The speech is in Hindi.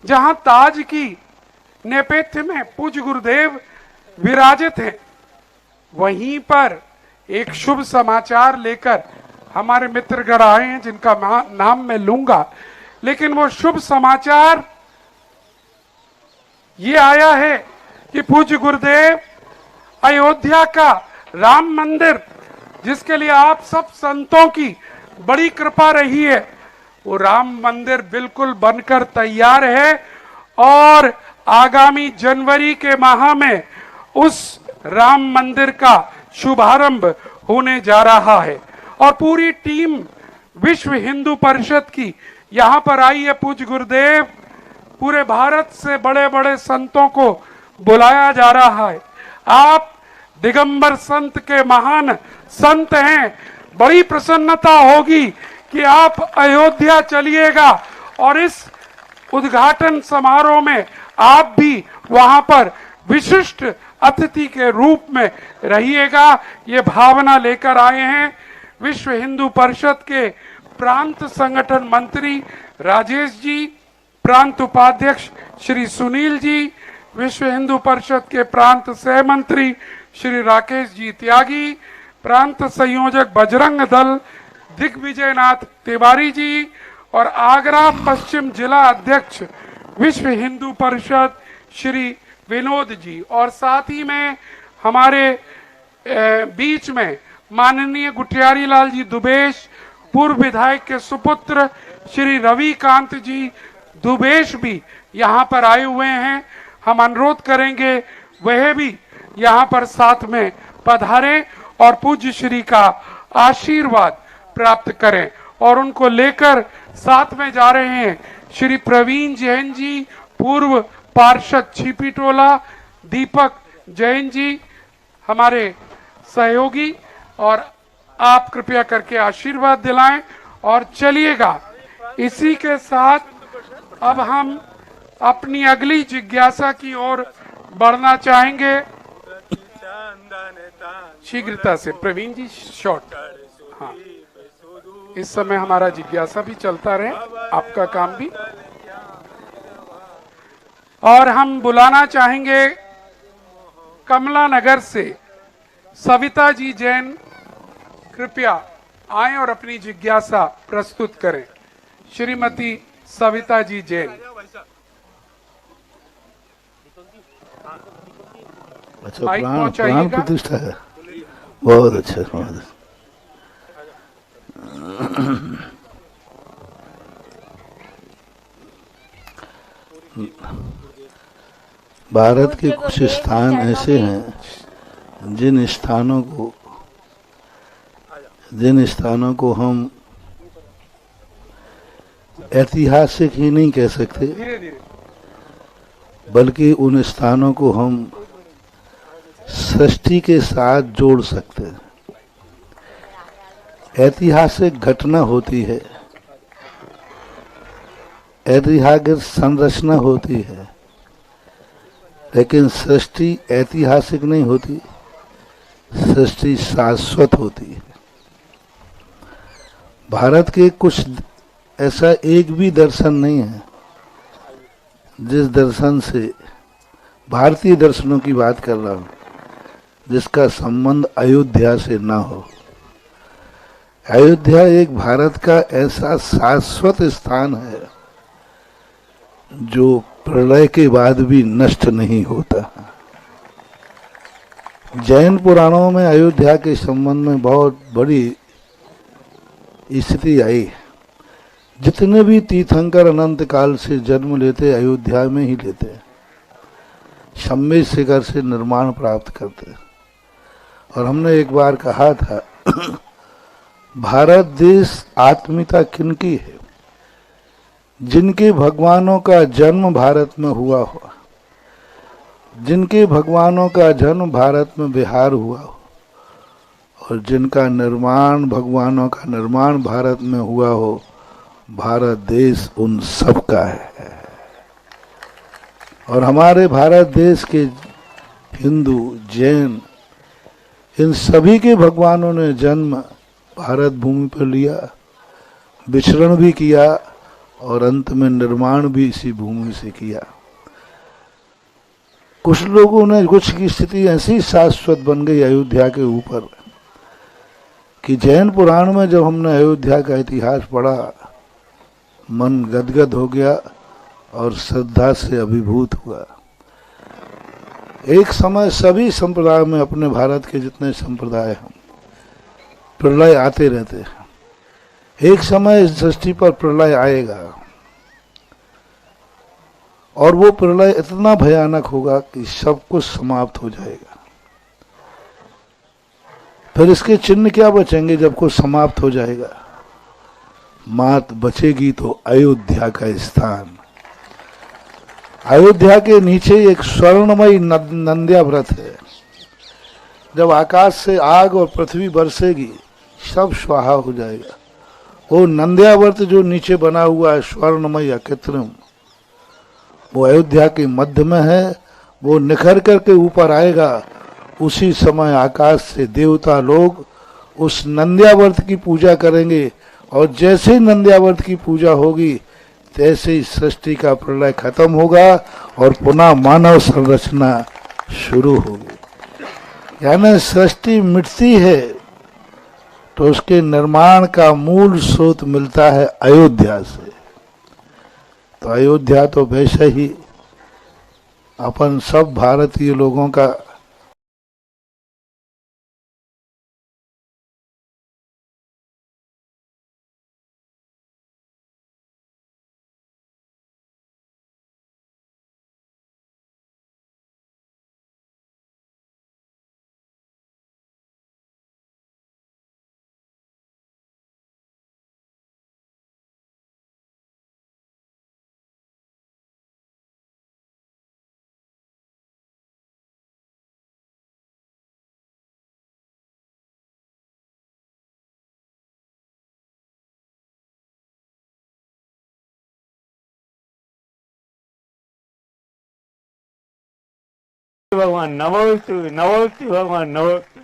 जहां ताज की नेपथ्य में पूज्य गुरुदेव विराजित हैं, वहीं पर एक शुभ समाचार लेकर हमारे मित्रगण आए हैं, जिनका नाम मैं लूंगा। लेकिन वो शुभ समाचार ये आया है कि पूज्य गुरुदेव अयोध्या का राम मंदिर, जिसके लिए आप सब संतों की बड़ी कृपा रही है, वो राम मंदिर बिल्कुल बनकर तैयार है और आगामी जनवरी के माह में उस राम मंदिर का शुभारंभ होने जा रहा है। और पूरी टीम विश्व हिंदू परिषद की यहां पर आई है। पूज्य गुरुदेव, पूरे भारत से बड़े बड़े संतों को बुलाया जा रहा है। आप दिगंबर संत के महान संत हैं। बड़ी प्रसन्नता होगी कि आप अयोध्या चलिएगा और इस उद्घाटन समारोह में आप भी वहां पर विशिष्ट अतिथि के रूप में रहिएगा। ये भावना लेकर आए हैं विश्व हिंदू परिषद के प्रांत संगठन मंत्री राजेश जी, प्रांत उपाध्यक्ष श्री सुनील जी, विश्व हिंदू परिषद के प्रांत सह मंत्री श्री राकेश जी त्यागी, प्रांत संयोजक बजरंग दल दिग्विजयनाथ तिवारी जी और आगरा पश्चिम जिला अध्यक्ष विश्व हिंदू परिषद श्री विनोद जी। और साथ ही में हमारे बीच में माननीय गुटियारी लाल जी दुबेश, पूर्व विधायक के सुपुत्र श्री रविकांत जी दुबेश भी यहाँ पर आए हुए हैं। हम अनुरोध करेंगे वह भी यहाँ पर साथ में पधारें और पूज्य श्री का आशीर्वाद प्राप्त करें। और उनको लेकर साथ में जा रहे हैं श्री प्रवीण जैन जी, पूर्व पार्षद छिपी टोला, दीपक जैन जी हमारे सहयोगी, और आप कृपया करके आशीर्वाद दिलाएं और चलिएगा। इसी के साथ अब हम अपनी अगली जिज्ञासा की ओर बढ़ना चाहेंगे। शीघ्रता से प्रवीण जी, शॉर्ट। हाँ, इस समय हमारा जिज्ञासा भी चलता रहे, आपका काम भी। और हम बुलाना चाहेंगे कमला नगर से सविता जी जैन, कृपया आएं और अपनी जिज्ञासा प्रस्तुत करें। श्रीमती सविता जी जैन। अच्छा, प्राण प्रतिष्ठा है। बहुत अच्छा, बहुत अच्छा। भारत के कुछ स्थान ऐसे हैं जिन स्थानों को हम ऐतिहासिक ही नहीं कह सकते, बल्कि उन स्थानों को हम सृष्टि के साथ जोड़ सकते हैं। ऐतिहासिक घटना होती है, ऐतिहासिक संरचना होती है, लेकिन सृष्टि ऐतिहासिक नहीं होती, सृष्टि शाश्वत होती है। भारत के कुछ ऐसा एक भी दर्शन नहीं है जिस दर्शन से, भारतीय दर्शनों की बात कर रहा हूं, जिसका संबंध अयोध्या से ना हो। अयोध्या एक भारत का ऐसा शाश्वत स्थान है जो प्रलय के बाद भी नष्ट नहीं होता। जैन पुराणों में अयोध्या के संबंध में बहुत बड़ी स्थिति आई। जितने भी तीर्थंकर अनंत काल से जन्म लेते अयोध्या में ही लेते, शम्य शिखर से निर्माण प्राप्त करते। और हमने एक बार कहा था भारत देश आत्मीयता किनकी है? जिनके भगवानों का जन्म भारत में हुआ हो, जिनके भगवानों का जन्म भारत में बिहार हुआ हो, और जिनका निर्माण, भगवानों का निर्माण भारत में हुआ हो, भारत देश उन सब का है। और हमारे भारत देश के हिंदू, जैन, इन सभी के भगवानों ने जन्म भारत भूमि पर लिया, विचरण भी किया और अंत में निर्माण भी इसी भूमि से किया। कुछ लोगों ने, कुछ की स्थिति ऐसी शाश्वत बन गई अयोध्या के ऊपर कि जैन पुराण में जब हमने अयोध्या का इतिहास पढ़ा, मन गदगद हो गया और श्रद्धा से अभिभूत हुआ। एक समय सभी संप्रदाय में, अपने भारत के जितने संप्रदाय हैं, प्रलय आते रहते हैं। एक समय इस सृष्टि पर प्रलय आएगा और वो प्रलय इतना भयानक होगा कि सब कुछ समाप्त हो जाएगा। फिर इसके चिन्ह क्या बचेंगे जब कुछ समाप्त हो जाएगा? मात बचेगी तो अयोध्या का स्थान। अयोध्या के नीचे एक स्वर्णमयी नंद्या व्रत है। जब आकाश से आग और पृथ्वी बरसेगी, सब स्वाहा हो जाएगा। वो नंद्यावर्त जो नीचे बना हुआ है, स्वर्णमय अकृत्रिम, वो अयोध्या के मध्य में है। वो निखर करके ऊपर आएगा। उसी समय आकाश से देवता लोग उस नंद्यावर्त की पूजा करेंगे और जैसे ही नंद्यावर्त की पूजा होगी, तैसे ही सृष्टि का प्रलय खत्म होगा और पुनः मानव संरचना शुरू होगी। यानी सृष्टि मिटती है तो उसके निर्माण का मूल स्रोत मिलता है अयोध्या से। तो अयोध्या तो वैसे ही अपन सब भारतीय लोगों का भगवान नमोस्तु भगवान नमोस्तु।